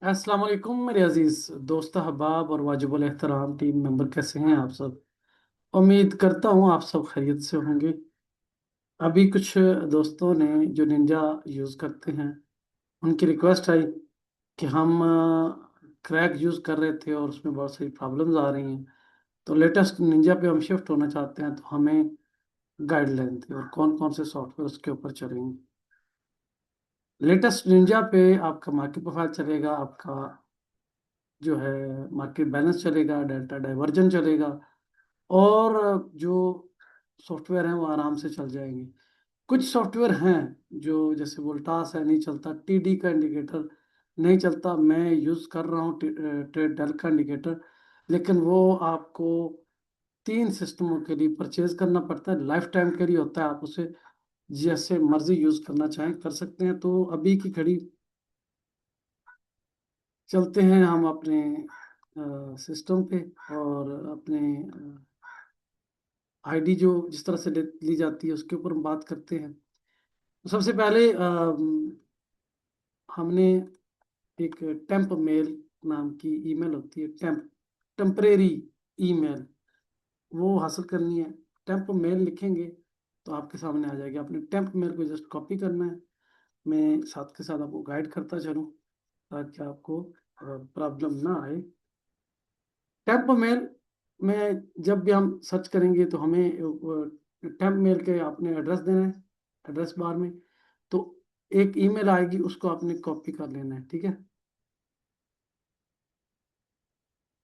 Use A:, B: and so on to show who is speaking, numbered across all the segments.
A: अस्सलाम वालेकुम मेरे अजीज दोस्त अहबाब और वाजिबुल एहतराम टीम मेंबर, कैसे हैं आप सब। उम्मीद करता हूँ आप सब खैरियत से होंगे। अभी कुछ दोस्तों ने जो निंजा यूज़ करते हैं, उनकी रिक्वेस्ट आई कि हम क्रैक यूज़ कर रहे थे और उसमें बहुत सारी प्रॉब्लम्स आ रही हैं, तो लेटेस्ट निंजा पे हम शिफ्ट होना चाहते हैं। तो हमें गाइडलाइन थी और कौन कौन से सॉफ्टवेयर उसके ऊपर चलेंगे। लेटेस्ट निंजा पे आपका मार्केट प्रोफाइल चलेगा, आपका जो है मार्केट बैलेंस चलेगा, डेल्टा डाइवर्जन चलेगा, और जो सॉफ्टवेयर हैं वो आराम से चल जाएंगे। कुछ सॉफ्टवेयर हैं जो जैसे वोल्टास है, नहीं चलता, टीडी का इंडिकेटर नहीं चलता। मैं यूज़ कर रहा हूँ ट्रेड डेल का इंडिकेटर, लेकिन वो आपको 3 सिस्टमों के लिए परचेज करना पड़ता है, लाइफ टाइम के लिए होता है। आप उसे जैसे मर्जी यूज़ करना चाहें कर सकते हैं। तो अभी की घड़ी चलते हैं हम अपने सिस्टम पे, और अपने आईडी जो जिस तरह से ली जाती है उसके ऊपर हम बात करते हैं। तो सबसे पहले हमने एक टेम्प मेल नाम की ईमेल होती है, टेम्परेरी ईमेल, वो हासिल करनी है। टेम्प मेल लिखेंगे तो आपके सामने आ जाएगी। आपने टेम्प मेल को जस्ट कॉपी करना है। मैं साथ के साथ आपको गाइड करता चलूँ ताकि आपको प्रॉब्लम ना आए। टेम्प मेल में जब भी हम सर्च करेंगे तो हमें टेम्प मेल के आपने एड्रेस देना है, एड्रेस बार में। तो एक ईमेल आएगी, उसको आपने कॉपी कर लेना है, ठीक है।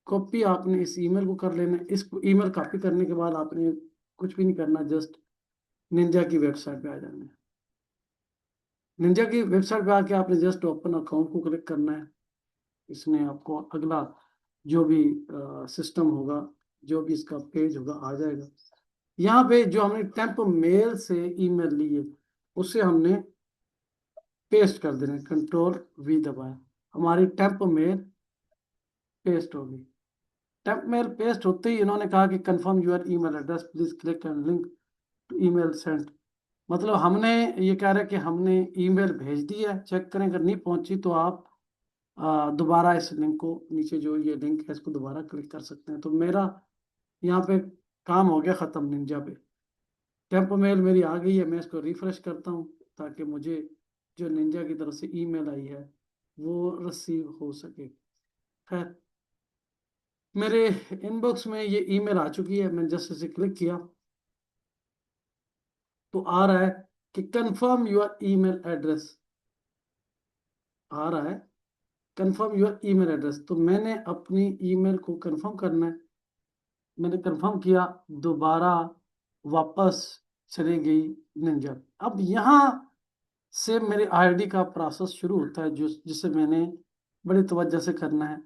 A: कॉपी आपने इस ईमेल को कर लेना है। इस ईमेल कॉपी करने के बाद आपने कुछ भी नहीं करना, जस्ट निंजा की वेबसाइट पे आ जाना है। निंजा की वेबसाइट पे आके आपने जस्ट ओपन अकाउंट को क्लिक करना है। इसमें आपको अगला जो भी सिस्टम होगा, जो भी इसका पेज होगा, आ जाएगा। यहाँ पे जो हमने टेम्प मेल से ईमेल ली है, उसे हमने पेस्ट कर देना है। कंट्रोल वी दबाया, हमारी टेम्प मेल पेस्ट होगी। टेम्प मेल पेस्ट होते ही इन्होंने कहा कि confirm your email address, please click and link to email sent. मतलब हमने ये कह रहे हैं कि हमने ईमेल भेज दी है, चेक करें, अगर नहीं पहुंची तो आप दोबारा इस लिंक को, नीचे जो ये लिंक है इसको दोबारा क्लिक कर सकते हैं। तो मेरा यहाँ पे काम हो गया ख़त्म निंजा पे। टेम्प मेल मेरी आ गई है, मैं इसको रिफ्रेश करता हूँ ताकि मुझे जो निंजा की तरफ से ईमेल आई है वो रिसीव हो सके। खैर, मेरे इनबॉक्स में ये ईमेल आ चुकी है। मैंने जस्ट इसे क्लिक किया तो आ रहा है कि कंफर्म योर ईमेल एड्रेस, आ रहा है कंफर्म योर ईमेल एड्रेस। तो मैंने अपनी ईमेल को कंफर्म करना है। मैंने कंफर्म किया, दोबारा वापस चली गई निंजा। अब यहाँ से मेरे आईडी का प्रोसेस शुरू होता है, जो जिसे मैंने बड़ी तवज्जो से करना है।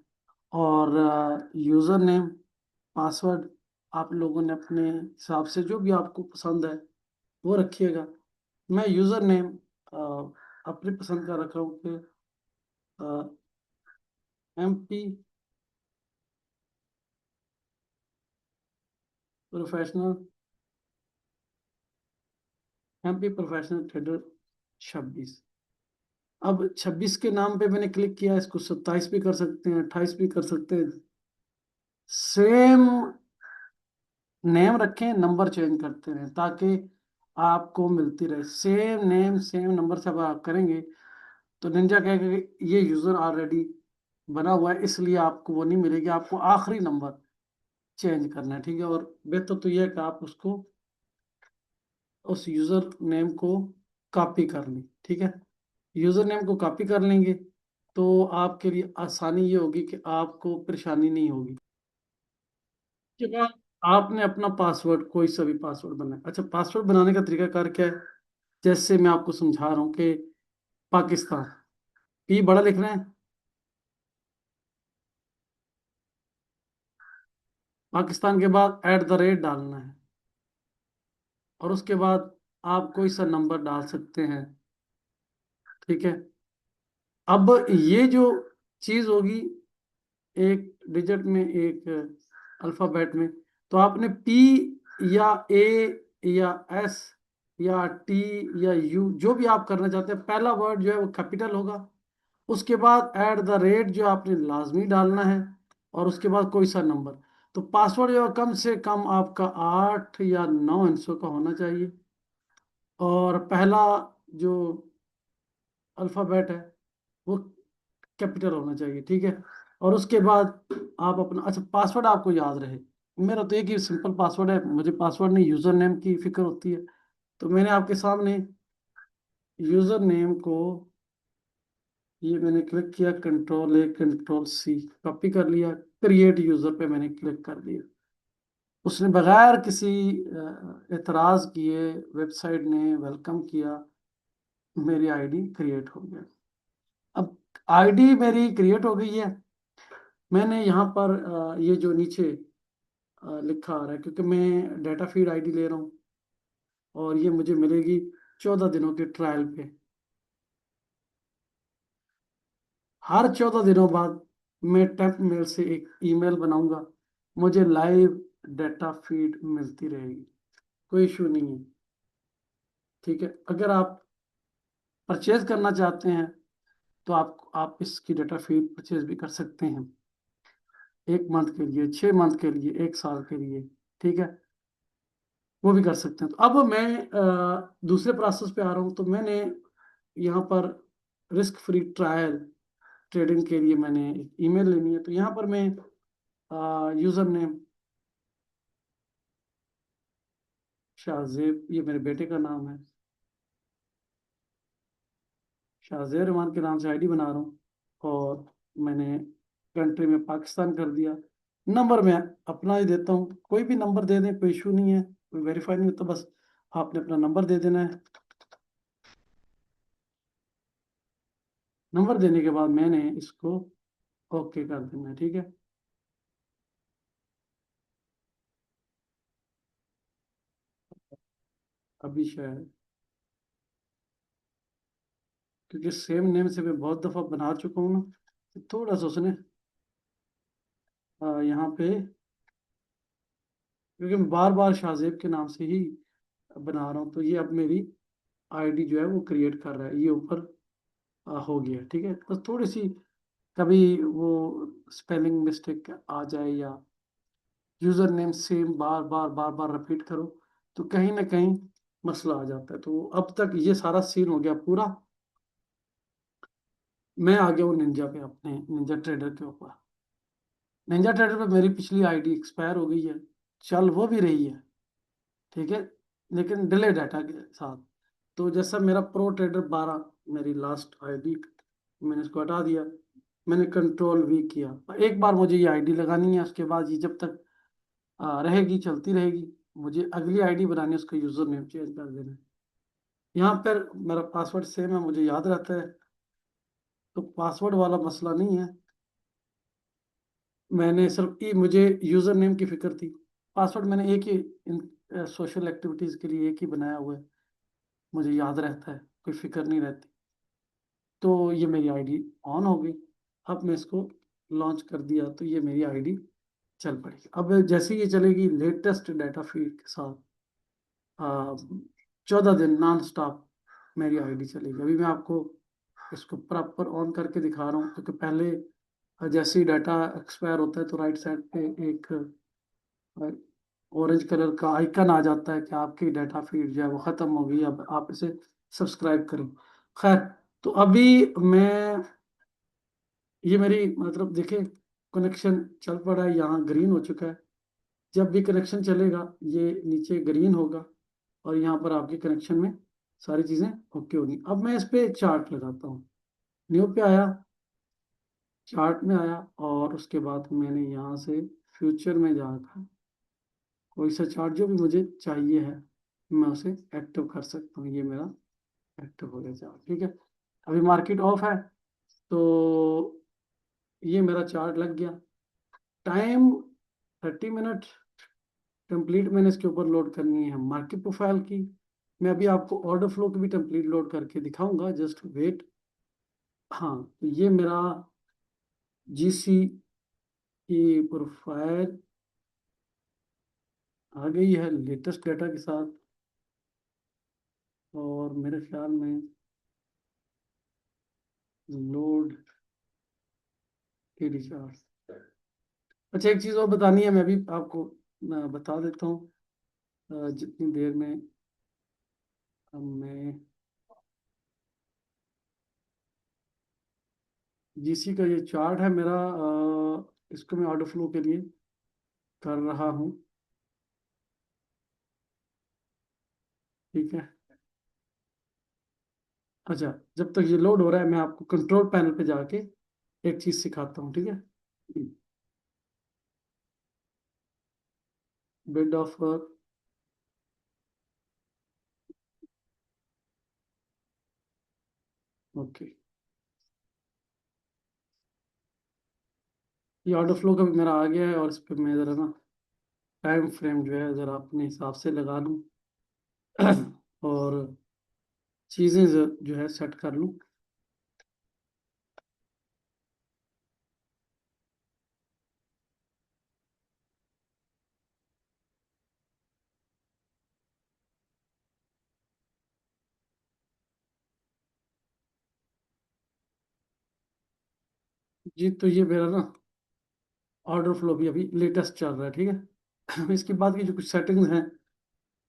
A: और यूज़र नेम, पासवर्ड आप लोगों ने अपने हिसाब से जो भी आपको पसंद है वो रखिएगा। मैं यूज़र नेम अपनी पसंद का रख रहा हूँ कि MP professional, MP professional trader 26। अब 26 के नाम पे मैंने क्लिक किया, इसको 27 भी कर सकते हैं, 28 भी कर सकते हैं। सेम नेम रखें, नंबर चेंज करते रहें ताकि आपको मिलती रहे सेम नेम सेम नंबर से। अब आप करेंगे तो निंजा कहेगा कि ये यूज़र ऑलरेडी बना हुआ है, इसलिए आपको वो नहीं मिलेगी, आपको आखिरी नंबर चेंज करना है, ठीक है। और बेहतर तो ये है कि आप उसको, उस यूज़र नेम को कॉपी कर लें, ठीक है। यूज़र नेम को कॉपी कर लेंगे तो आपके लिए आसानी ये होगी कि आपको परेशानी नहीं होगी। उसके बाद आपने अपना पासवर्ड, कोई सा भी पासवर्ड बनाए। अच्छा, पासवर्ड बनाने का तरीकाकार क्या है, जैसे मैं आपको समझा रहा हूँ कि पाकिस्तान, पी बड़ा लिखना है, पाकिस्तान के बाद @ डालना है, और उसके बाद आप कोई सा नंबर डाल सकते हैं, ठीक है। अब ये जो चीज़ होगी, एक डिजिट में, एक अल्फ़ाबेट में, तो आपने पी या ए या एस या टी या यू, जो भी आप करना चाहते हैं, पहला वर्ड जो है वो कैपिटल होगा, उसके बाद ऐट द रेट जो आपने लाजमी डालना है, और उसके बाद कोई सा नंबर। तो पासवर्ड जो है कम से कम आपका 8 या 9 अंकों का होना चाहिए, और पहला जो अल्फ़ाबेट है वो कैपिटल होना चाहिए, ठीक है। और उसके बाद आप अपना, अच्छा पासवर्ड आपको याद रहे। मेरा तो एक ही सिंपल पासवर्ड है, मुझे पासवर्ड नहीं यूज़र नेम की फिक्र होती है। तो मैंने आपके सामने यूज़र नेम को, ये मैंने क्लिक किया, कंट्रोल C, कॉपी कर लिया, क्रिएट यूज़र पे मैंने क्लिक कर दिया। उसने बगैर किसी एतराज़ किए वेबसाइट ने वेलकम किया, मेरी आईडी क्रिएट हो गया। अब आईडी मेरी क्रिएट हो गई है। मैंने यहाँ पर ये जो नीचे लिखा आ रहा है, क्योंकि मैं डाटा फीड आईडी ले रहा हूँ, और ये मुझे मिलेगी 14 दिनों के ट्रायल पे। हर 14 दिनों बाद मैं टेम्प मेल से एक ईमेल बनाऊंगा, मुझे लाइव डाटा फीड मिलती रहेगी, कोई इशू नहीं है, ठीक है। अगर आप परचेज करना चाहते हैं तो आप इसकी डाटा फीड परचेज भी कर सकते हैं, 1 मंथ के लिए, 6 मंथ के लिए, 1 साल के लिए, ठीक है, वो भी कर सकते हैं। तो अब मैं दूसरे प्रोसेस पे आ रहा हूँ। तो मैंने यहाँ पर रिस्क फ्री ट्रायल ट्रेडिंग के लिए मैंने एक ईमेल लेनी है। तो यहाँ पर मैं यूज़र नेम शाहजेब, ये मेरे बेटे का नाम है, शाहजेब रहमान के नाम से आईडी बना रहा हूँ, और मैंने कंट्री में पाकिस्तान कर दिया। नंबर मैं अपना ही देता हूँ, कोई भी नंबर दे दें, कोई इशू नहीं है, कोई वेरीफाई नहीं होता, बस आपने अपना नंबर दे देना है। नंबर देने के बाद मैंने इसको ओके कर देना है, ठीक है। अभी शायद, क्योंकि सेम नेम से मैं बहुत दफ़ा बना चुका हूँ ना, तो थोड़ा सा उसने यहाँ पे, क्योंकि मैं बार बार शाहजेब के नाम से ही बना रहा हूँ, तो ये अब मेरी आईडी जो है वो क्रिएट कर रहा है, ये ऊपर हो गया, ठीक है। बस थोड़ी सी कभी वो स्पेलिंग मिस्टेक आ जाए, या यूज़र नेम सेम बार बार बार बार रिपीट करो, तो कहीं ना कहीं मसला आ जाता है। तो अब तक ये सारा सीन हो गया पूरा। मैं आ गया हूँ निंजा पे, अपने निंजा ट्रेडर के ऊपर। निंजा ट्रेडर पे मेरी पिछली आईडी एक्सपायर हो गई है, चल वो भी रही है, ठीक है, लेकिन डिले डाटा के साथ। तो जैसा मेरा प्रो ट्रेडर 12 मेरी लास्ट आईडी, मैंने इसको हटा दिया, मैंने कंट्रोल V किया। एक बार मुझे ये आईडी लगानी है, उसके बाद ये जब तक रहेगी, चलती रहेगी, मुझे अगली आईडी बनानी है, उसका यूज़र नेम चेंज कर देना है। यहाँ पर मेरा पासवर्ड सेम है, मुझे याद रहता है, तो पासवर्ड वाला मसला नहीं है। मैंने सिर्फ मुझे यूज़र नेम की फिक्र थी, पासवर्ड मैंने एक ही इन सोशल एक्टिविटीज़ के लिए एक ही बनाया हुआ है, मुझे याद रहता है, कोई फिक्र नहीं रहती। तो ये मेरी आईडी ऑन हो गई। अब मैं इसको लॉन्च कर दिया, तो ये मेरी आईडी चल पड़ेगी। अब जैसे ही ये चलेगी लेटेस्ट डाटा फीड के साथ, 14 दिन नॉन स्टॉप मेरी आईडी चलेगी। अभी मैं आपको इसको प्रॉपर ऑन करके दिखा रहा हूँ, क्योंकि पहले जैसे ही डाटा एक्सपायर होता है तो राइट साइड पे एक ऑरेंज कलर का आइकन आ जाता है कि आपकी डाटा फीड जो है वो ख़त्म हो गई, अब आप इसे सब्सक्राइब करें। खैर, तो अभी मैं, ये मेरी मतलब देखें, कनेक्शन चल पड़ा है, यहाँ ग्रीन हो चुका है। जब भी कनेक्शन चलेगा ये नीचे ग्रीन होगा, और यहाँ पर आपके कनेक्शन में सारी चीज़ें ओके होगी। अब मैं इस पे चार्ट लगाता हूँ, न्यू पे आया, चार्ट में आया, और उसके बाद मैंने यहाँ से फ्यूचर में जाकर कोई सा चार्ट जो भी मुझे चाहिए है मैं उसे एक्टिव कर सकता हूँ। ये मेरा एक्टिव हो गया चार्ट, ठीक है। अभी मार्केट ऑफ है, तो ये मेरा चार्ट लग गया। टाइम 30 मिनट टेम्पलेट मैंने इसके ऊपर लोड करनी है मार्केट प्रोफाइल की। मैं अभी आपको ऑर्डर फ्लो की भी टेम्पलेट लोड करके दिखाऊंगा, जस्ट वेट। हाँ, तो ये मेरा GC की प्रोफाइल आ गई है लेटेस्ट डाटा के साथ, और मेरे ख्याल में लोड TD चार्ट। अच्छा, एक चीज और बतानी है, मैं भी आपको बता देता हूँ। जितनी देर में मैं GC का ये चार्ट है मेरा, इसको मैं ऑर्डर फ्लो के लिए कर रहा हूँ। ठीक है। अच्छा, जब तक ये लोड हो रहा है मैं आपको कंट्रोल पैनल पे जाके एक चीज सिखाता हूँ, ठीक है। Bid offer, okay. ये ऑर्डर फ्लो का भी मेरा आ गया है, और इस पे मैं जरा ना टाइम फ्रेम जो है जरा अपने हिसाब से लगा लूँ और चीज़ें जो है सेट कर लूँ। जी, तो ये मेरा ना ऑर्डर फ्लो भी अभी लेटेस्ट चल रहा है, ठीक है। इसके बाद की जो कुछ सेटिंग्स हैं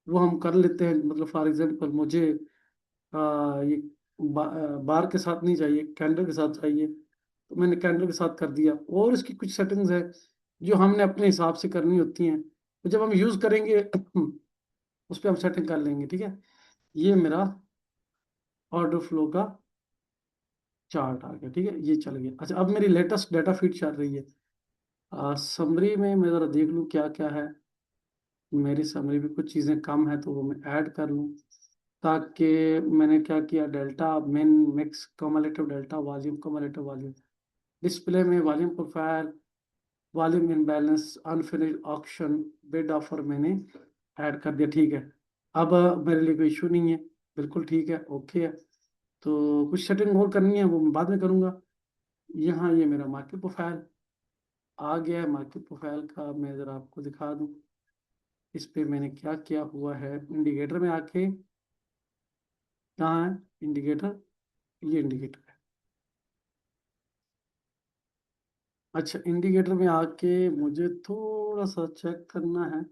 A: वो हम कर लेते हैं। मतलब फॉर एग्जांपल मुझे ये बार के साथ नहीं चाहिए, कैंडल के साथ चाहिए, तो मैंने कैंडल के साथ कर दिया। और इसकी कुछ सेटिंग्स है जो हमने अपने हिसाब से करनी होती हैं, तो जब हम यूज़ करेंगे उस पर हम सेटिंग कर लेंगे, ठीक है। ये मेरा ऑर्डर फ्लो का चार्ट आ गया, ठीक है, ये चल गया। अच्छा, अब मेरी लेटेस्ट डाटा फीड चल रही है। समरी में मैं ज़रा देख लूँ क्या क्या है। मेरी समरी में कुछ चीज़ें कम है तो वो मैं ऐड कर लूँ, ताकि मैंने क्या किया, delta main mix cumulative delta volume cumulative volume, display में volume profile, volume imbalance, unfinished auction, bid offer मैंने ऐड कर दिया, ठीक है। अब मेरे लिए कोई इशू नहीं है, बिल्कुल ठीक है, ओके है। तो कुछ सेटिंग और करनी है वो मैं बाद में करूँगा। यहाँ ये मेरा मार्केट प्रोफाइल आ गया है। मार्केट प्रोफाइल का मैं ज़रा आपको दिखा दूँ, इस पे मैंने क्या किया हुआ है। इंडिकेटर में आके, कहाँ है इंडिकेटर, ये इंडिकेटर है। अच्छा, इंडिकेटर में आके मुझे थोड़ा सा चेक करना है।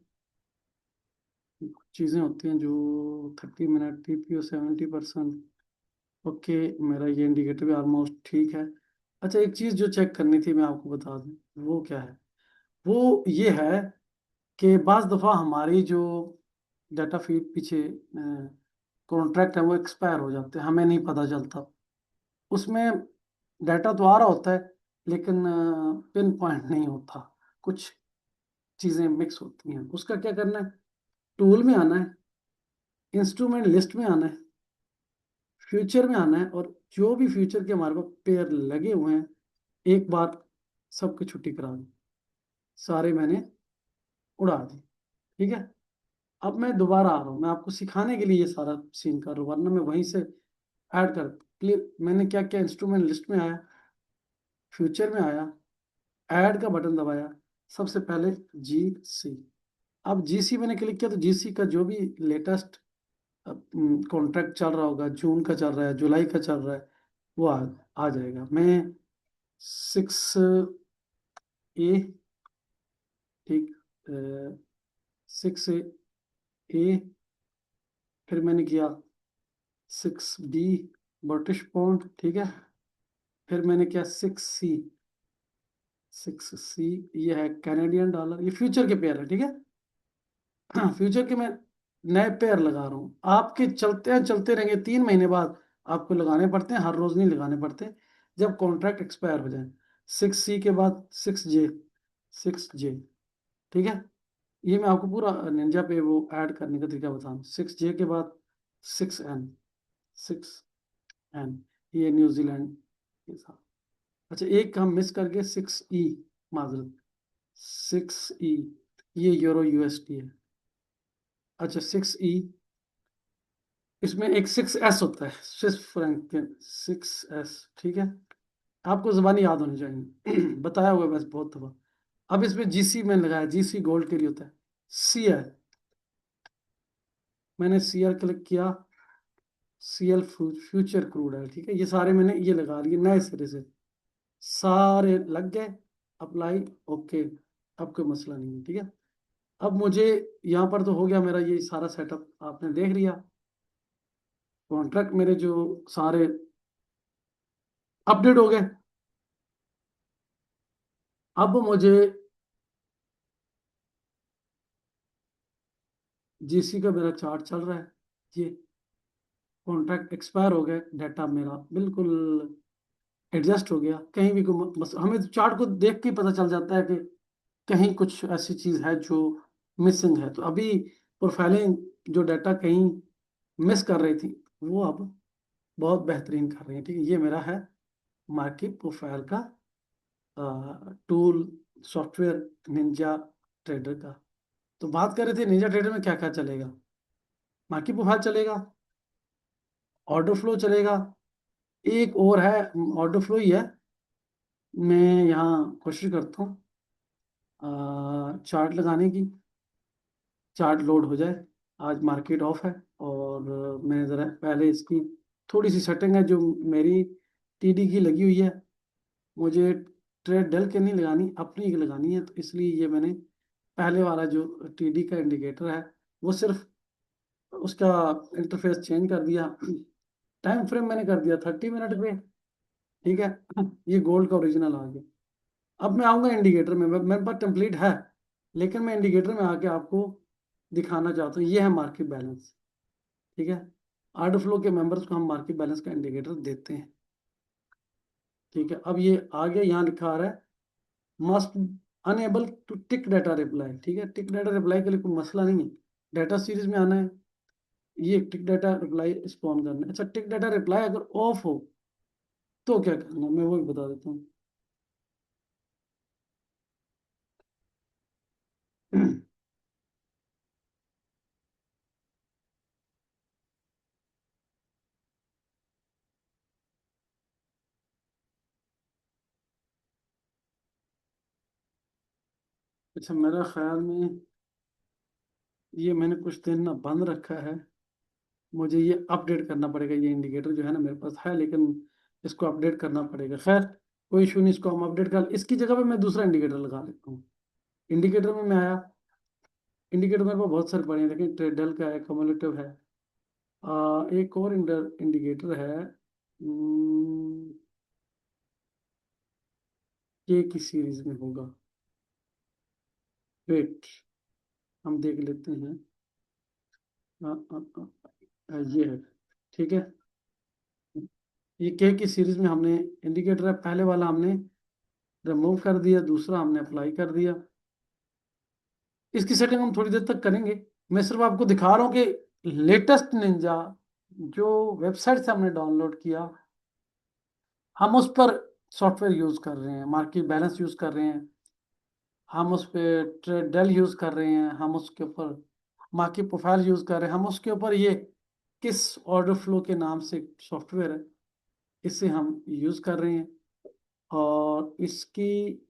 A: कुछ चीज़ें होती हैं जो 30 मिनट TPO 70%, ओके। मेरा ये इंडिकेटर भी ऑलमोस्ट ठीक है। अच्छा, एक चीज़ जो चेक करनी थी मैं आपको बता दूं, वो क्या है, वो ये है कि बाज़ दफ़ा हमारी जो डाटा फीड पीछे कॉन्ट्रैक्ट है वो एक्सपायर हो जाते हैं, हमें नहीं पता चलता। उसमें डाटा तो आ रहा होता है लेकिन पिन पॉइंट नहीं होता, कुछ चीज़ें मिक्स होती हैं। उसका क्या करना है, टूल में आना है, इंस्ट्रूमेंट लिस्ट में आना है, फ्यूचर में आना है, और जो भी फ्यूचर के हमारे पास पेयर लगे हुए हैं एक बार सबकी छुट्टी करा दी, सारे मैंने उड़ा दी, ठीक है। अब मैं दोबारा आ रहा हूँ, मैं आपको सिखाने के लिए ये सारा सीन कर रहा हूँ, वरना मैं वहीं से ऐड कर। क्लियर, मैंने क्या किया, इंस्ट्रूमेंट लिस्ट में आया, फ्यूचर में आया, ऐड का बटन दबाया, सबसे पहले GC। अब GC मैंने क्लिक किया तो GC का जो भी लेटेस्ट कॉन्ट्रैक्ट चल रहा होगा, जून का चल रहा है, जुलाई का चल रहा है, वो आ जाएगा। मैं 6A, ठीक, 6A, फिर मैंने किया 6B ब्रिटिश पाउंड, ठीक है। फिर मैंने किया 6C, ये है कैनेडियन डॉलर, ये फ्यूचर के पेयर है, ठीक है। फ्यूचर के मैं नए पेयर लगा रहा हूँ, आपके चलते हैं चलते रहेंगे, 3 महीने बाद आपको लगाने पड़ते हैं, हर रोज नहीं लगाने पड़ते, जब कॉन्ट्रैक्ट एक्सपायर हो जाए। 6C के बाद 6J, ठीक है। ये मैं आपको पूरा निंजा पे वो ऐड करने का तरीका बता रहा हूँ। 6J के बाद 6N, ये न्यूजीलैंड के साथ। अच्छा, एक हम मिस कर गए, 6E, माजरत, 6E, ये यूरो USD है। अच्छा, 6E, इसमें एक 6S होता है, स्विस फ्रैंक, 6S, ठीक है। आपको जबानी याद होनी चाहिए, बताया हुआ है बस बहुत दफा। अब इसमें GC मैंने लगाया, GC गोल्ड के लिए होता है। CL, मैंने CL क्लिक किया, CL फ्यूचर क्रूड है, ठीक है। ये सारे मैंने ये लगा लिए नए सिरे से, सारे लग गए, अप्लाई, ओके। अब कोई मसला नहीं है, ठीक है। अब मुझे यहाँ पर तो हो गया मेरा ये सारा सेटअप, आपने देख लिया। कॉन्ट्रैक्ट मेरे जो सारे अपडेट हो गए। अब मुझे जीसी का मेरा चार्ट चल रहा है, ये कॉन्ट्रैक्ट एक्सपायर हो गए, डाटा मेरा बिल्कुल एडजस्ट हो गया। कहीं भी कोई बस हमें चार्ट को देख के ही पता चल जाता है कि कहीं कुछ ऐसी चीज है जो मिसिंग है। तो अभी प्रोफाइलिंग जो डाटा कहीं मिस कर रही थी, वो अब बहुत बेहतरीन कर रही है, ठीक है। ये मेरा है मार्केट प्रोफाइल का टूल, सॉफ्टवेयर, निंजा ट्रेडर का। तो बात कर रहे थे निंजा ट्रेडर में क्या क्या चलेगा। मार्केट प्रोफाइल चलेगा, ऑर्डर फ्लो चलेगा, एक और है, ऑर्डर फ्लो ही है। मैं यहाँ कोशिश करता हूँ चार्ट लगाने की, चार्ट लोड हो जाए। आज मार्केट ऑफ है, और मैं ज़रा पहले इसकी थोड़ी सी सेटिंग है जो मेरी टीडी की लगी हुई है, मुझे ट्रेड डल के नहीं लगानी, अपनी ही लगानी है। तो इसलिए ये मैंने पहले वाला जो टीडी का इंडिकेटर है, वो सिर्फ उसका इंटरफेस चेंज कर दिया, टाइम फ्रेम मैंने कर दिया 30 मिनट पे, ठीक है। ये गोल्ड का ओरिजिनल आ गया। अब मैं आऊँगा इंडिकेटर में, मेरे पास टेम्पलेट है, लेकिन मैं इंडिकेटर में आके आपको दिखाना चाहता हूँ। ये है मार्केट बैलेंस, ठीक है। आर्डर फ्लो के मेंबर्स को हम मार्केट बैलेंस का इंडिकेटर देते हैं, ठीक है। अब ये आगे यहाँ लिखा आ रहा है must unable to tick data reply, ठीक है। टिक डाटा रिप्लाई के लिए कोई मसला नहीं है, डाटा सीरीज में आना है, ये टिक डाटा रिप्लाई स्पॉन करना है। अच्छा, टिक डाटा रिप्लाई अगर ऑफ हो तो क्या करना है, मैं वो भी बता देता हूँ। अच्छा, मेरा ख्याल में ये मैंने कुछ दिन ना बंद रखा है, मुझे ये अपडेट करना पड़ेगा। ये इंडिकेटर जो है ना मेरे पास है, लेकिन इसको अपडेट करना पड़ेगा। खैर, कोई इशू नहीं, इसको हम अपडेट कर, इसकी जगह पे मैं दूसरा इंडिकेटर लगा लेता हूँ। इंडिकेटर में मैं आया, इंडिकेटर मेरे पास बहुत सारे पड़े हैं, लेकिन ट्रेडल का है, कम्युलेटिव है, एक और इंडिकेटर है, के की सीरीज में होगा, वेट, हम देख लेते हैं। आ, आ, ये है, ठीक है। ये के की सीरीज में हमने इंडिकेटर है, पहले वाला हमने रिमूव कर दिया, दूसरा हमने अप्लाई कर दिया। इसकी सेटिंग हम थोड़ी देर तक करेंगे। मैं सिर्फ आपको दिखा रहा हूँ कि लेटेस्ट निंजा जो वेबसाइट से हमने डाउनलोड किया, हम उस पर सॉफ्टवेयर यूज कर रहे हैं, मार्केट बैलेंस यूज कर रहे हैं, हम उस पर ट्रेडल यूज कर रहे हैं, हम उसके ऊपर मार्केट प्रोफाइल यूज कर रहे हैं, हम उसके ऊपर ये किस ऑर्डर फ्लो के नाम से सॉफ्टवेयर है, इसे हम यूज कर रहे हैं। और इसकी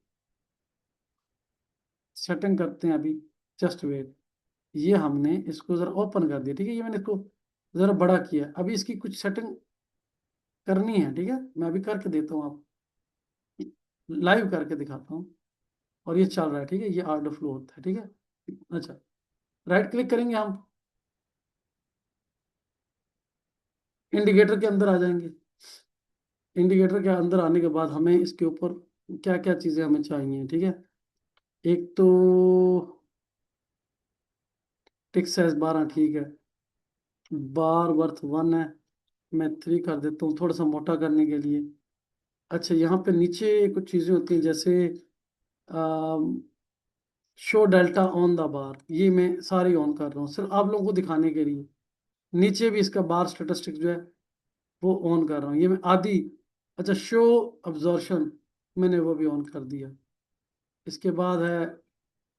A: सेटिंग करते हैं अभी, जस्ट वेट। ये हमने इसको जरा ओपन कर दिया, ठीक है। ये मैंने इसको जरा बड़ा किया, अभी इसकी कुछ सेटिंग करनी है, ठीक है। मैं अभी करके देता हूँ, आप लाइव करके दिखाता हूँ। और ये चल रहा है, ठीक है, ये ऑर्डर फ्लो होता है, ठीक है। अच्छा, राइट क्लिक करेंगे हम, इंडिकेटर के अंदर आ जाएंगे। इंडिकेटर के अंदर आने के बाद हमें इसके ऊपर क्या क्या चीज़ें हमें चाहिए, ठीक है। एक तो टिक साइज 12, ठीक है, बार वर्थ 1 है, मैं 3 कर देता हूँ थोड़ा सा मोटा करने के लिए। अच्छा, यहाँ पे नीचे कुछ चीज़ें होती हैं, जैसे show delta on the bar, ये मैं सारी ऑन कर रहा हूँ सिर्फ आप लोगों को दिखाने के लिए। नीचे भी इसका बार स्टेटिस्टिक जो है वो ऑन कर रहा हूँ, ये मैं आधी। अच्छा, शो अब्जॉर्शन मैंने वो भी ऑन कर दिया। इसके बाद है,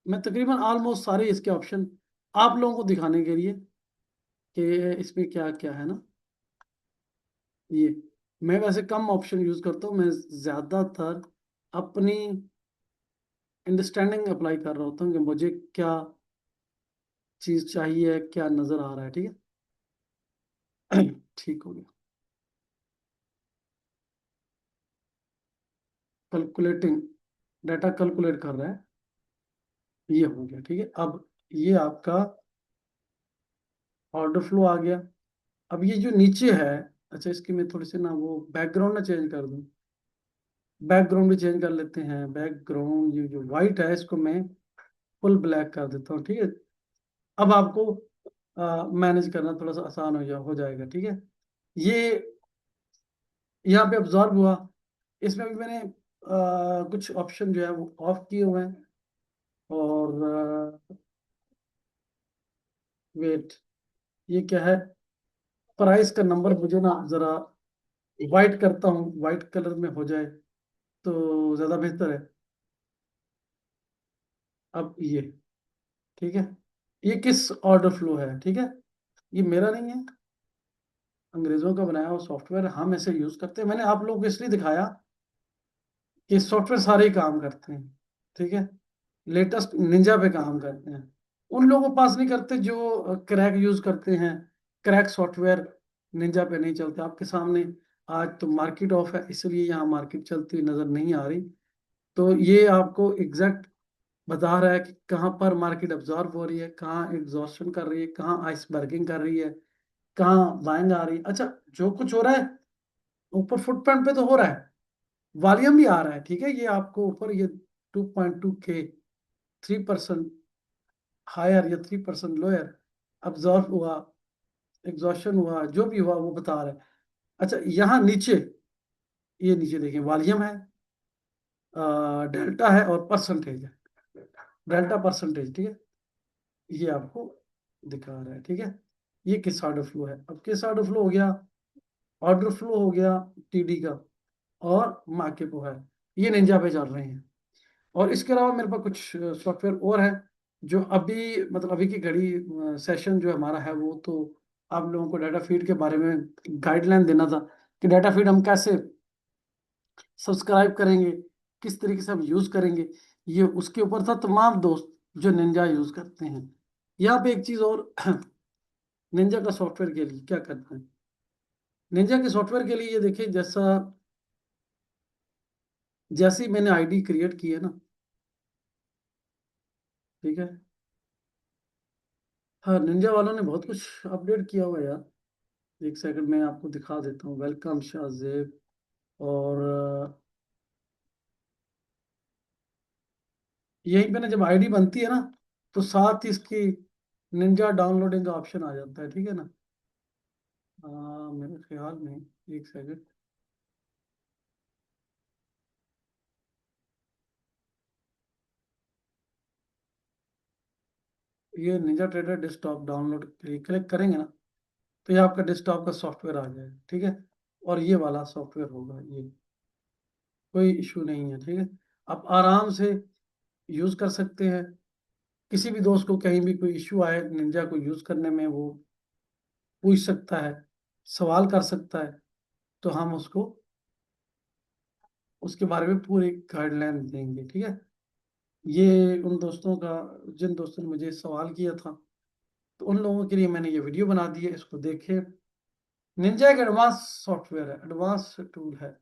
A: मैं तकरीबन ऑलमोस्ट सारे इसके ऑप्शन आप लोगों को दिखाने के लिए कि इसमें क्या क्या है ना। ये मैं वैसे कम ऑप्शन यूज करता हूँ, मैं ज्यादातर अपनी अंडरस्टैंडिंग अप्लाई कर रहा होता हूँ कि मुझे क्या चीज चाहिए, क्या नजर आ रहा है, ठीक है। ठीक हो गया। कैलकुलेटिंग, डाटा कैलकुलेट कर रहा है। ये हो गया, ठीक है। अब ये आपका ऑर्डर फ्लो आ गया। अब ये जो नीचे है, अच्छा इसकी मैं थोड़ी सी ना वो बैकग्राउंड ना चेंज कर दूं, बैकग्राउंड भी चेंज कर लेते हैं। बैकग्राउंड ये जो वाइट है इसको मैं फुल ब्लैक कर देता हूँ, ठीक है। अब आपको मैनेज करना थोड़ा सा आसान हो जाएगा, ठीक है। ये यहाँ पे ऑब्जॉर्व हुआ। इसमें भी मैंने कुछ ऑप्शन जो है वो ऑफ किए हुए हैं। और वेट, ये क्या है, प्राइस का नंबर मुझे ना जरा वाइट करता हूँ, वाइट कलर में हो जाए तो ज्यादा बेहतर है। अब ये ठीक है, ये किस ऑर्डर फ्लो है, ठीक है। ये मेरा नहीं है, अंग्रेजों का बनाया हुआ सॉफ्टवेयर, हम इसे यूज करते हैं। मैंने आप लोगों को इसलिए दिखाया कि सॉफ्टवेयर सारे ही काम करते हैं, ठीक है। लेटेस्ट निंजा पे काम करते हैं, उन लोगों के पास नहीं करते जो क्रैक यूज करते हैं। क्रैक सॉफ्टवेयर निंजा पे नहीं चलते आपके सामने। आज तो मार्केट ऑफ है, इसलिए यहाँ मार्केट चलती हुई नजर नहीं आ रही। तो ये आपको एग्जैक्ट बता रहा है कि कहाँ पर मार्केट अब्जॉर्ब हो रही है, कहाँ एग्जॉर्शन कर रही है, कहाँ आइसबर्गिंग कर रही है, कहाँ बाइंग आ रही है। अच्छा, जो कुछ हो रहा है ऊपर फुटप्रिंट पे तो हो रहा है, वॉल्यूम भी आ रहा है, ठीक है। ये आपको ऊपर ये 2.2 के 3% हायर या 3% लोअर अब्जॉर्ब हुआ, एग्जॉशन हुआ, जो भी हुआ वो बता रहा है। अच्छा यहाँ नीचे, ये नीचे देखें, वॉल्यूम है, डेल्टा है और परसेंटेज है। डेल्टा परसेंटेज, ठीक है, ये आपको दिखा रहा है, ठीक है। ये किस ऑर्डर फ्लो है। अब किस ऑर्डर फ्लो हो गया, ऑर्डर फ्लो हो गया टीडी का, और मार्केपो है, ये निंजा पे चल रहे हैं। और इसके अलावा मेरे पास कुछ सॉफ्टवेयर और है जो अभी मतलब अभी की घड़ी सेशन जो हमारा है वो तो आप लोगों को डाटा फीड के बारे में गाइडलाइन देना था कि डाटा फीड हम कैसे सब्सक्राइब करेंगे, किस तरीके से हम यूज करेंगे। ये उसके ऊपर था। तमाम दोस्त जो निंजा यूज करते हैं, यहाँ पे एक चीज और निंजा का सॉफ्टवेयर के लिए क्या करते हैं, निंजा के सॉफ्टवेयर के लिए ये देखिए, जैसा जैसे ही मैंने आईडी क्रिएट की है ना, ठीक है। हाँ, निंजा वालों ने बहुत कुछ अपडेट किया हुआ है यार। एक सेकंड में आपको दिखा देता हूँ, वेलकम शाहजेब। और यहीं पे ना जब आईडी बनती है ना तो साथ ही इसकी निंजा डाउनलोडिंग का ऑप्शन आ जाता है, ठीक है ना। मेरे ख्याल में, एक सेकंड, ये निंजा ट्रेडर डेस्कटॉप डाउनलोड के लिए क्लिक करेंगे ना तो ये आपका डेस्कटॉप का सॉफ्टवेयर आ जाएगा, ठीक है। और ये वाला सॉफ्टवेयर होगा, ये कोई इशू नहीं है, ठीक है। आप आराम से यूज कर सकते हैं। किसी भी दोस्त को कहीं भी कोई इशू आए निंजा को यूज करने में, वो पूछ सकता है, सवाल कर सकता है, तो हम उसको उसके बारे में पूरी गाइडलाइन देंगे, ठीक है। ये उन दोस्तों का, जिन दोस्तों ने मुझे सवाल किया था, तो उन लोगों के लिए मैंने ये वीडियो बना दी है, इसको देखें। निंजा एक एडवांस सॉफ्टवेयर है, एडवांस टूल है,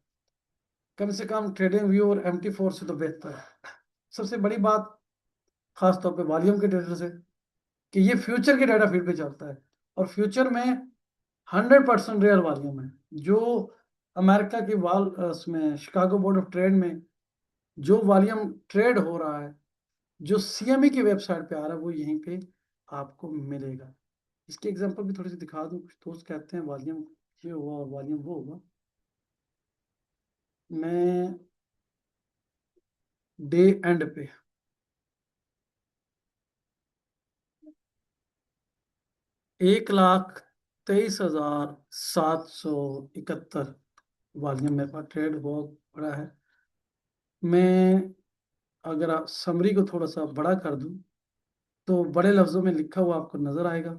A: कम से कम ट्रेडिंग व्यू और MT4 से तो बेहतर है। सबसे बड़ी बात, खास तौर पे वॉल्यूम के डेटा से, कि ये फ्यूचर के डाटा फीड पे चलता है। और फ्यूचर में 100% रियल वॉल्यूम है। जो अमेरिका की उसमें शिकागो बोर्ड ऑफ ट्रेड में जो वॉल्यूम ट्रेड हो रहा है, जो CME की वेबसाइट पे आ रहा है, वो यहीं पे आपको मिलेगा। इसकी एग्जांपल भी थोड़ी सी दिखा दूं। कुछ दोस्त कहते हैं वॉल्यूम ये हुआ और वॉल्यूम वो हुआ। मैं डे एंड पे 1,23,771 वॉल्यूम मेरे पास ट्रेड बहुत बड़ा है। मैं अगर आप समरी को थोड़ा सा बड़ा कर दूं तो बड़े लफ्जों में लिखा हुआ आपको नजर आएगा।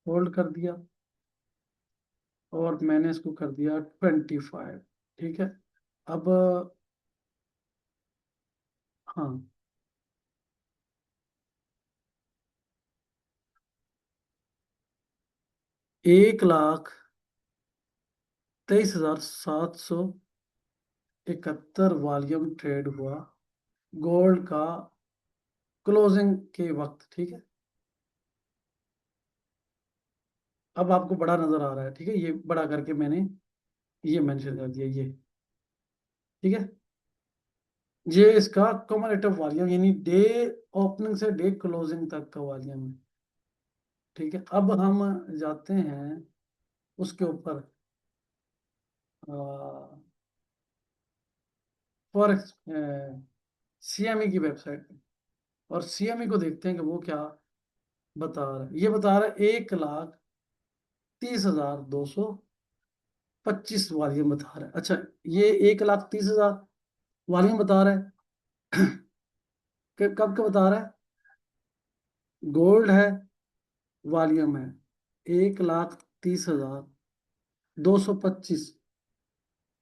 A: होल्ड कर दिया और मैंने इसको कर दिया 25, ठीक है। अब हाँ, 1,23,771 वॉल्यूम ट्रेड हुआ गोल्ड का क्लोजिंग के वक्त, ठीक है। अब आपको बड़ा नजर आ रहा है, ठीक है, ये बड़ा करके मैंने ये मेंशन कर दिया, ये ठीक है। ये इसका कम्युलेटिव वॉल्यूम यानी डे ओपनिंग से डे क्लोजिंग तक का वॉल्यूम है, ठीक है। अब हम जाते हैं उसके ऊपर फॉरेक्स सीएमई की वेबसाइट पे, और सीएमई को देखते हैं कि वो क्या बता रहा है। ये बता रहा है 1,30,225 वॉल्यूम बता रहा है। अच्छा, ये 1,30,000 वॉल्यूम बता रहा है। कब का बता रहा है? गोल्ड है, वॉल्यूम है 1,30,225,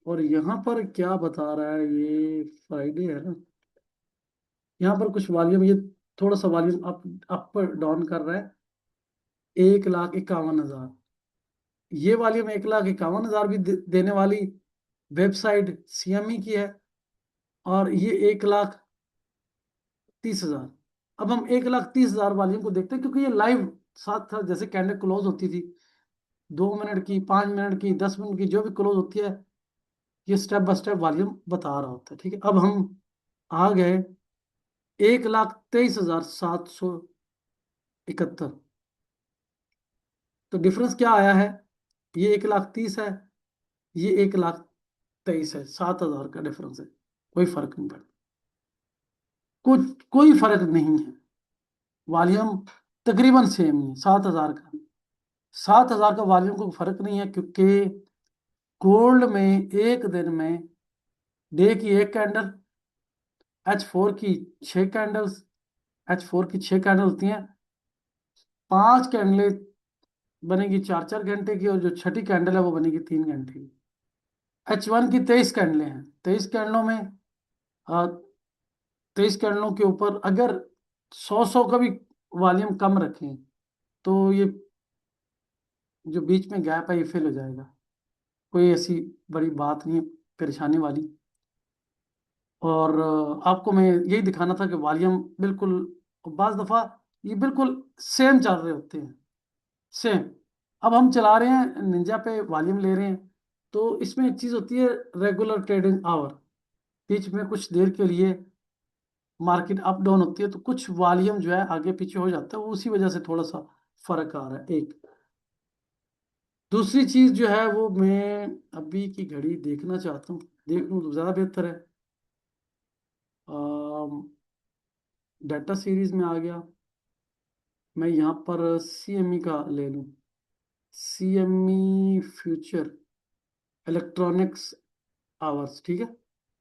A: और यहाँ पर क्या बता रहा है, ये फ्राइडे है ना, यहाँ पर कुछ वॉल्यूम, ये थोड़ा सा वॉल्यूम अप डाउन कर रहा है। 1,51,000, ये वॉल्यूम 1,51,000 भी देने वाली वेबसाइट सीएमई की है, और ये 1,30,000। अब हम 1,30,000 वॉल्यूम को देखते हैं, क्योंकि ये लाइव साथ साथ जैसे कैंडल क्लोज होती थी, 2 मिनट की, 5 मिनट की, 10 मिनट की, जो भी क्लोज होती है, ये स्टेप बाय स्टेप वॉल्यूम बता रहा होता है, ठीक है। अब हम आ गए 1,23,771, तो डिफरेंस क्या आया है? ये 1,30,000 है, ये 1,23,000 है, 7,000 का डिफरेंस है, कोई फर्क नहीं पड़ता, कुछ कोई फर्क नहीं है, वॉल्यूम तकरीबन सेम ही है, 7,000 का, 7,000 का वॉल्यूम को फर्क नहीं है, क्योंकि गोल्ड में एक दिन में डे की एक कैंडल, H4 की 6 कैंडल्स, H4 की 6 कैंडल होती हैं, 5 कैंडलें बनेगी 4 4 घंटे की, और जो छठी कैंडल है वो बनेगी 3 घंटे की। H1 की 23 कैंडलें हैं, 23 कैंडलों में 23 कैंडलों के ऊपर अगर 100 का भी वॉल्यूम कम रखें, तो ये जो बीच में गैप है ये फिल हो जाएगा, कोई ऐसी बड़ी बात नहीं है, परेशानी वाली। और आपको मैं यही दिखाना था कि वॉल्यूम बिल्कुल, बाज दफ़ा ये बिल्कुल सेम चल रहे होते हैं, सेम। अब हम चला रहे हैं निंजा पे, वॉल्यूम ले रहे हैं, तो इसमें एक चीज़ होती है, रेगुलर ट्रेडिंग आवर, बीच में कुछ देर के लिए मार्केट अप डाउन होती है, तो कुछ वॉल्यूम जो है आगे पीछे हो जाता है, वो उसी वजह से थोड़ा सा फर्क आ रहा है। एक दूसरी चीज़ जो है वो मैं अभी की घड़ी देखना चाहता हूँ, देख लूँ तो ज़्यादा बेहतर है। डाटा सीरीज में आ गया, मैं यहाँ पर सीएमई का ले लूँ, सीएमई फ्यूचर इलेक्ट्रॉनिक्स आवर्स, ठीक है।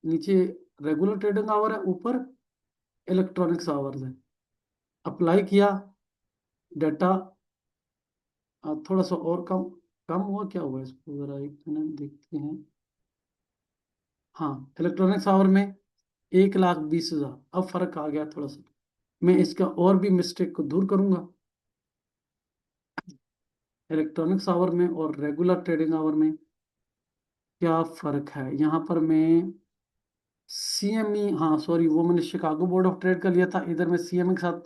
A: नीचे रेगुलर ट्रेडिंग आवर है, ऊपर इलेक्ट्रॉनिक्स आवर्स है। अप्लाई किया डाटा, थोड़ा सा और कम कम हुआ, क्या हुआ इसको जरा एक मिनट देखते हैं। हाँ, इलेक्ट्रॉनिक्स आवर में 1,20,000, अब फर्क आ गया थोड़ा सा। मैं इसका और भी मिस्टेक को दूर करूंगा, इलेक्ट्रॉनिक्स आवर में और रेगुलर ट्रेडिंग आवर में क्या फर्क है। यहाँ पर मैं सीएमई, हाँ सॉरी, वो मैंने शिकागो बोर्ड ऑफ ट्रेड का लिया था, इधर मैं सीएमई के साथ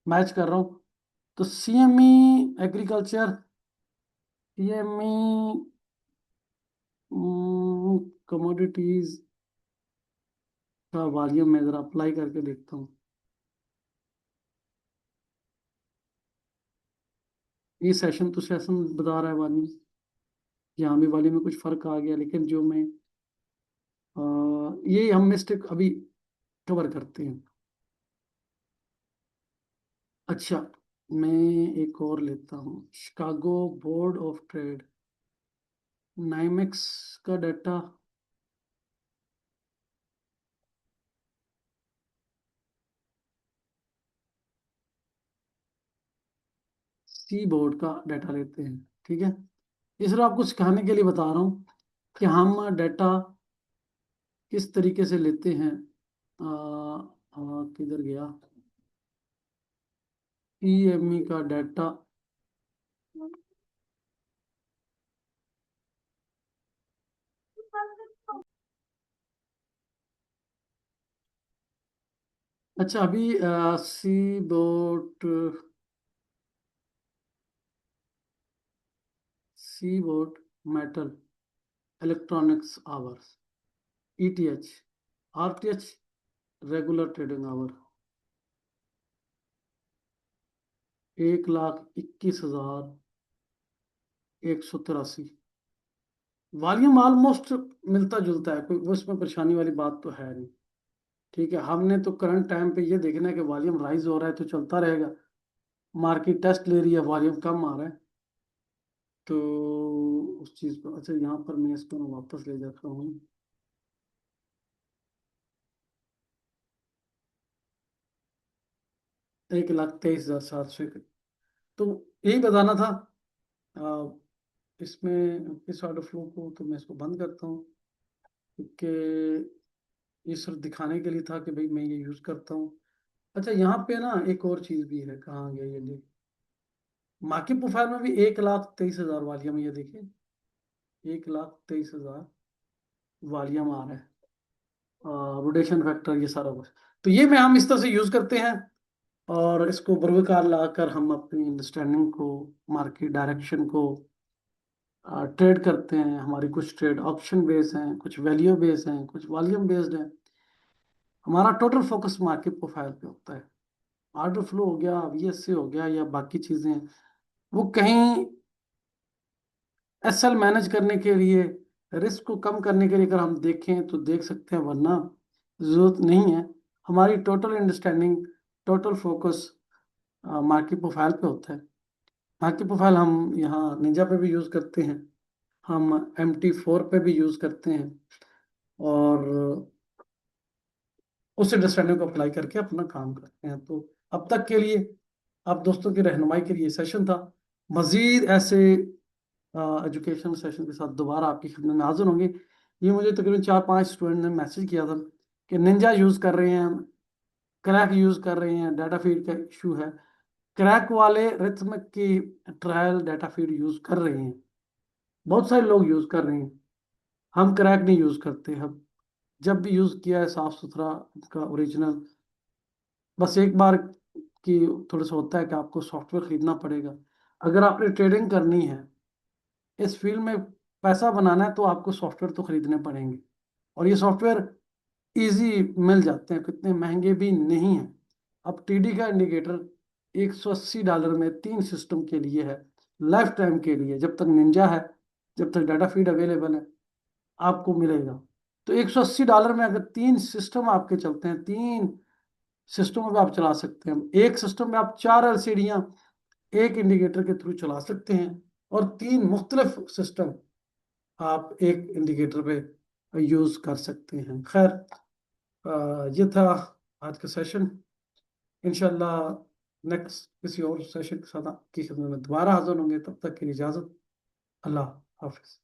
A: मैच कर रहा हूँ। तो सीएमई एग्रीकल्चर, सीएमई कमोडिटीज का वॉल्यूम मैं जरा अप्लाई करके देखता हूँ। ये सेशन तो सेशन बता रहा है वॉल्यूम, यहाँ भी वॉल्यूम में कुछ फर्क आ गया, लेकिन जो मैं ये हम मिस्टेक अभी कवर करते हैं। अच्छा, मैं एक और लेता हूँ, Chicago board of trade, NYMEX का डाटा, सी बोर्ड का डाटा लेते हैं, ठीक है। ये सिर्फ आपको सिखाने के लिए बता रहा हूँ कि हम डाटा किस तरीके से लेते हैं। किधर गया, ईएमई का डाटा, अच्छा, अभी CBOT, CBOT metal electronics hours, ETH, RTH regular trading hour 1,21,183। Volume almost मिलता जुलता है, कोई उसमें परेशानी वाली बात तो है नहीं। ठीक है, हमने तो करंट टाइम पे ये देखना है कि वॉल्यूम राइज हो रहा है तो चलता रहेगा, मार्केट टेस्ट ले रही है, वॉल्यूम कम आ रहा है तो उस चीज़ को, अच्छा यहाँ पर मैं इसको ना वापस ले जाता हूँ। 1,23,700। तो यही बताना था। आ, इसमें इस ऑर्डर फ्लो को तो मैं इसको बंद करता हूँ, क्योंकि ये सिर्फ दिखाने के लिए था कि भाई मैं ये यूज़ करता हूँ। अच्छा, यहाँ पे ना एक और चीज़ भी है, कहाँ गया ये देख, मार्केट प्रोफाइल में भी 1,23,000 वॉल्यूम, ये देखिए 1,23,000 वॉल्यूम आ रहा है, रोटेशन फैक्टर ये सारा कुछ। तो ये में हम इस तरह से यूज़ करते हैं, और इसको बरकरार लाकर हम अपनी अंडरस्टैंडिंग को, मार्केट डायरेक्शन को ट्रेड करते हैं। हमारी कुछ ट्रेड ऑप्शन बेस्ड हैं, कुछ वैल्यू बेस्ड हैं, कुछ वॉल्यूम बेस्ड हैं। हमारा टोटल फोकस मार्केट प्रोफाइल पे होता है। ऑर्डर फ्लो हो गया, वीएससी हो गया, या बाकी चीज़ें, वो कहीं एसएल मैनेज करने के लिए, रिस्क को कम करने के लिए अगर हम देखें तो देख सकते हैं, वरना जरूरत नहीं है। हमारी total understanding, total focus market profile पे होता है। मार्केट प्रोफाइल हम यहाँ निंजा पे भी यूज़ करते हैं, हम MT4 पे भी यूज़ करते हैं, और उस अंडरस्टैंडिंग को अप्लाई करके अपना काम करते हैं। तो अब तक के लिए, आप दोस्तों की रहनुमाई के लिए सेशन था। मजीद ऐसे एजुकेशन सेशन के साथ दोबारा आपकी खिदमत में हाजिर होंगे। ये मुझे तकरीबन 4-5 स्टूडेंट ने मैसेज किया था कि निंजा यूज़ कर रहे हैं, क्रैक यूज़ कर रहे हैं, डाटा फीड का इशू है। क्रैक वाले रिथम की ट्रायल डाटा फीड यूज़ कर रहे हैं, बहुत सारे लोग यूज़ कर रहे हैं। हम क्रैक नहीं यूज़ करते। हम जब भी यूज़ किया है साफ सुथरा का ओरिजिनल, बस एक बार की थोड़ा सा होता है कि आपको सॉफ्टवेयर खरीदना पड़ेगा। अगर आपने ट्रेडिंग करनी है, इस फील्ड में पैसा बनाना है, तो आपको सॉफ्टवेयर तो खरीदने पड़ेंगे, और ये सॉफ्टवेयर इजी मिल जाते हैं, कितने महंगे भी नहीं हैं। अब टीडी का इंडिकेटर $180 में 3 सिस्टम के लिए है, लाइफ टाइम के लिए, जब तक निंजा है, जब तक डाटा फीड अवेलेबल है, आपको मिलेगा। तो $180 में अगर 3 सिस्टम आपके चलते हैं, 3 सिस्टमों में आप चला सकते हैं। एक सिस्टम में आप 4 एलसीडियां एक इंडिकेटर के थ्रू चला सकते हैं, और 3 मुख्तलिफ सिस्टम आप एक इंडिकेटर पे यूज कर सकते हैं। खैर, ये था आज का सेशन। इंशाल्लाह नेक्स्ट किसी और सेशन के साथ आपकी खिदमत में दोबारा हाजिर होंगे। तब तक के लिए इजाज़त। अल्लाह हाफिज।